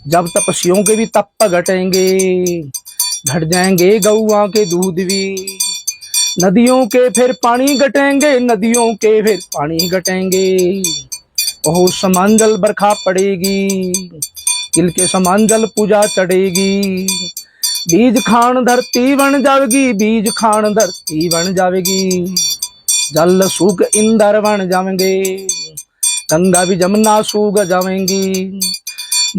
जब तपस्वियों के भी तप घटेंगे, घट जाएंगे गौआ के दूध भी। नदियों के फिर पानी घटेंगे, नदियों के फिर पानी घटेंगे। ओहो समान जल बरखा पड़ेगी, तिल के समान जल पूजा चढ़ेगी। बीज खान धरती बन जाएगी, बीज खान धरती बन जाएगी। जल सूख इंदर बन जाएंगे, गंगा भी जमुना सूख जाएंगी।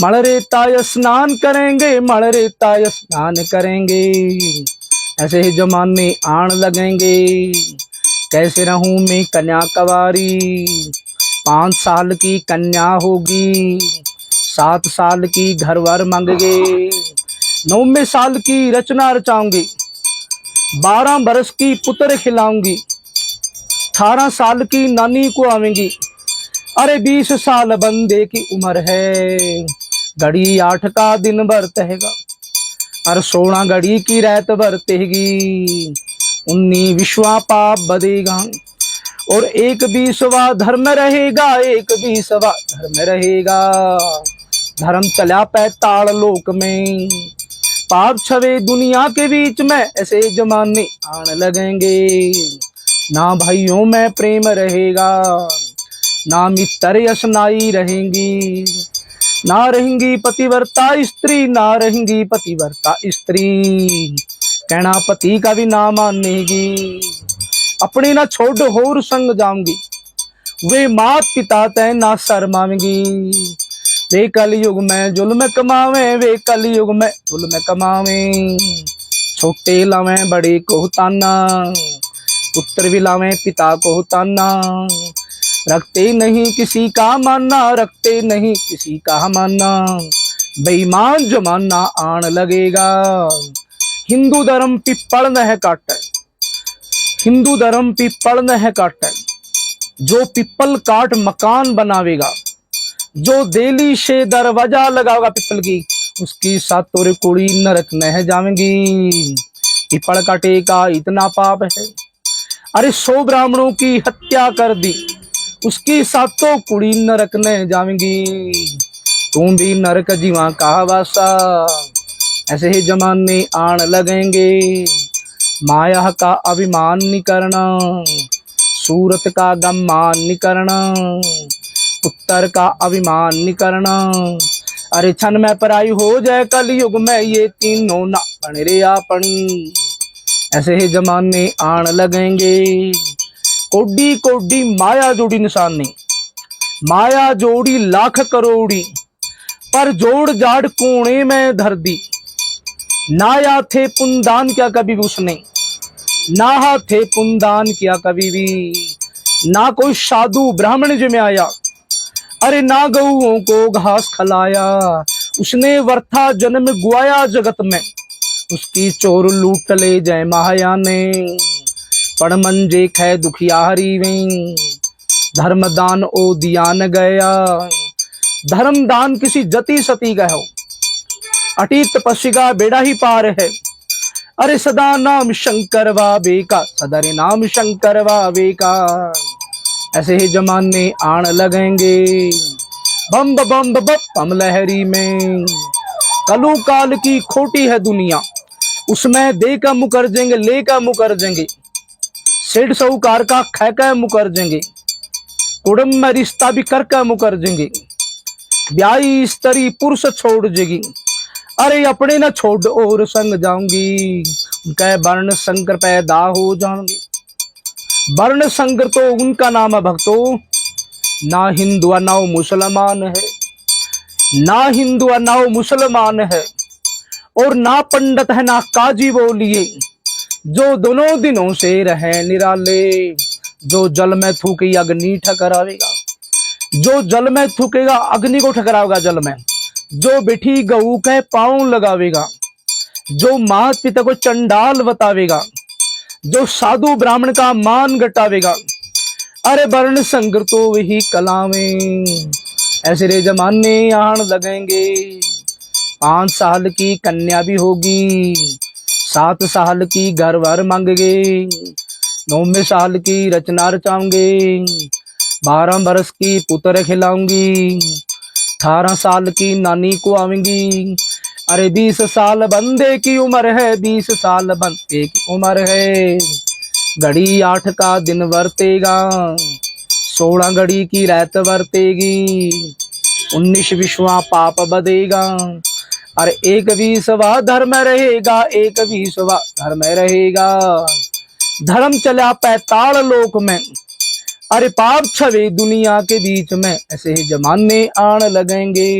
मल रेता स्नान करेंगे, मल रेता स्नान करेंगे। ऐसे ही जमाने आन लगेंगे, कैसे रहूं मैं कन्या कवारी। 5 साल की कन्या होगी, 7 साल की घर वर मांगेंगे। 9वें साल की रचना रचाऊंगी, 12 बरस की पुत्र खिलाऊंगी। 18 साल की नानी को आवेंगी। अरे 20 साल बंदे की उम्र है, घड़ी 8 का दिन बरतेगा। अरे 16 घड़ी की रात बरतेगी, 19 विश्वा पाप बदेगा। और 1 20वां धर्म रहेगा, 1 20वां धर्म रहेगा। धर्म चला पैताल लोक में, पाप छवे दुनिया के बीच में। ऐसे जमाने आने लगेंगे, ना भाइयों में प्रेम रहेगा, ना मित्र यसनाई रहेंगी। ना रहेंगी पतिव्रता स्त्री, ना रहेंगी पतिव्रता स्त्री। कहना पति का भी ना मानेगी, अपने ना छोड़ होर संग जाऊंगी। वे मात पिता तय ना शर्माएंगी। वे कलयुग में जुल्म कमावे, वे कलयुग में जुल्म कमावे। छोटे लावे बड़े को ताना, पुत्र भी लावे पिता को ताना। रखते नहीं किसी का मानना, रखते नहीं किसी का मानना। बेईमान जमाना आन लगेगा, हिंदू धर्म पिपल न काटे, हिंदू धर्म पिपल न काटे। जो पिपल काट मकान बनावेगा, जो देली से दरवाजा लगाएगा पिपल की, उसकी सातों कुड़ी नरक न जाएंगी। पिपल काटेगा इतना पाप है। अरे 100 ब्राह्मणों की हत्या कर दी, उसकी सातों कुड़ी नरक न जाएंगी। तुम भी नरक जीवा का वासा। ऐसे ही जमाने आन लगेंगे, माया का अभिमान नहीं करना, सूरत का गम्मान नहीं करना, पुत्र का अभिमान नहीं करना। अरे क्षण में पराई हो जाए कलयुग में, ये तीनों ना बन रे अपनी। ऐसे ही जमाने आन लगेंगे, कोडी कोडी माया जोड़ी निशानी। माया जोड़ी लाख करोड़ी, पर जोड़ जाड़ कोने में धर दी। ना या थे पुनदान क्या कभी भी उसने, ना थे पुनदान किया कभी भी। ना कोई साधु ब्राह्मण जी में आया, अरे ना गऊओं को घास खलाया। उसने वर्था जन्म गुआया जगत में, उसकी चोर लूट ले जय माया ने। पढ़ मंजे खे दुखियारी में, धर्म दान ओ दिया न गया। धर्म दान किसी जति सती गहो, अटी तपस्वी का बेड़ा ही पार है। अरे सदा नाम शंकर वावे का, सदा रे नाम शंकर वावे का। ऐसे ही जमाने आन लगेंगे, बम बम बम लहरी में। कलु काल की खोटी है दुनिया, उसमें देकर मुकर जाएंगे, लेकर मुकर जाएंगे। सेठ साहूकार का खैकर मुकर जाएंगे, कुटुंब में रिश्ता भी करके मुकर जाएंगे। ब्याई स्त्री पुरुष छोड़ जाएगी, अरे अपने न छोड़ और संग जाऊंगी। उनका वर्ण संकर पैदा हो जाएंगे, वर्ण संकर तो उनका नाम है भक्तों। ना हिंदू ना मुसलमान है, ना हिंदू ना मुसलमान है, और ना पंडित है ना काजी बोलिए। जो दोनों दिनों से रहे निराले, जो जल में थूकी अग्नि ठकरावेगा, जो जल में थूकेगा अग्नि को ठकरावेगा जल में। जो बेटी गऊ के पांव लगावेगा, जो मात पिता को चंडाल बतावेगा, जो साधु ब्राह्मण का मान घटावेगा। अरे वर्ण संकर तो वही कला में। ऐसे रे जमाने आन लगेंगे, 5 साल की कन्या भी होगी, 7 साल की घर वर मांगेंगे, 9वें साल की रचना रचाऊंगे, 12 बरस की पुत्र खिलाऊंगी, 18 साल की नानी को आवेंगी। अरे 20 साल बंदे की उम्र है, 20 साल बंदे की उम्र है। घड़ी 8 का दिन वर्तेगा, 16 घड़ी की रात वर्तेगी। 19 विश्वा पाप बदेगा। अरे 21वां धर्म रहेगा, 21वां धर्म रहेगा। धर्म चला 45 लोक में, अरे पाप छवे दुनिया के बीच में। ऐसे ही जमाने आन लगेंगे,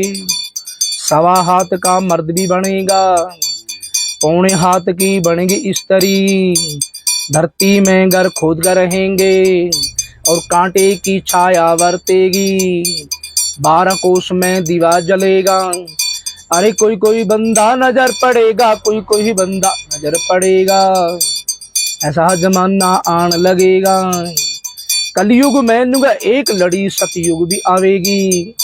1.25 हाथ का मर्द भी बनेगा, 1.25 हाथ की बनेगी स्त्री। धरती में घर खोद कर रहेंगे और कांटे की छाया बरतेगी। 12 कोस में दीवा जलेगा। अरे कोई कोई बंदा नजर पड़ेगा, कोई कोई बंदा नजर पड़ेगा। ऐसा जमाना आन लगेगा। कलयुग में नुगा एक लड़ी सतयुग भी आवेगी।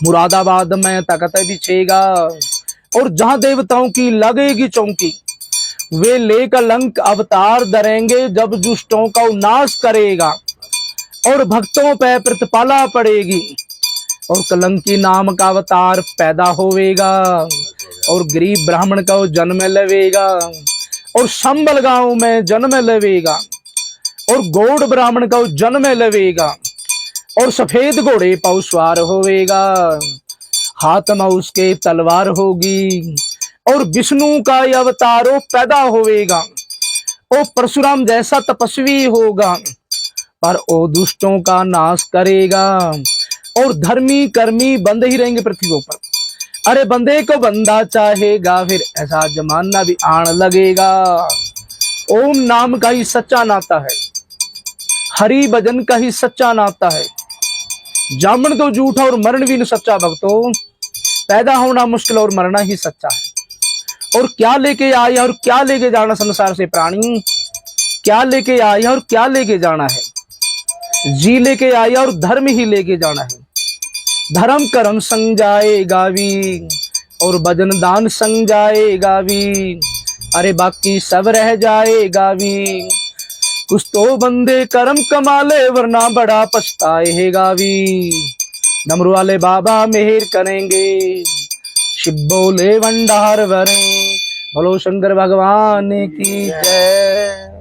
मुरादाबाद में तख्त बिछेगा और जहां देवताओं की लगेगी चौकी, वे लेकर लंक अवतार धरेंगे जब दुष्टों का नाश करेगा और भक्तों पे प्रतिपाला पड़ेगी। और कलंकी नाम का अवतार पैदा होवेगा और गरीब ब्राह्मण का जन्म लेवेगा और संबल गांव में जन्म लेवेगा और गौड़ ब्राह्मण का जन्म लेवेगा और सफेद घोड़े पर सवार होवेगा। हाथ में उसके तलवार होगी और विष्णु का अवतारो पैदा होवेगा। ओ परशुराम जैसा तपस्वी होगा पर ओ दुष्टों का नाश करेगा और धर्मी कर्मी बंदे ही रहेंगे पृथ्वी पर। अरे बंदे को बंदा चाहेगा, फिर ऐसा जमाना भी आन लगेगा। ओम नाम का ही सच्चा नाता है, हरि भजन का ही सच्चा नाता है। जामन तो झूठा और मरण भी न सच्चा भक्तों। पैदा होना मुश्किल और मरना ही सच्चा है। और क्या लेके आया और क्या लेके जाना संसार से प्राणी, क्या लेके आया और क्या लेके जाना है। जी लेके आया और धर्म ही लेके जाना है। धर्म कर्म संग जाएगा भी और भजन दान संग जाएगा भी। अरे बाकी सब रह जाएगा भी। कुछ तो बंदे कर्म कमा ले वरना बड़ा पछताएगा भी। डमरू वाले बाबा मेहर करेंगे, शिव बोले भंडार भरें। बोलो शंकर भगवान की जय।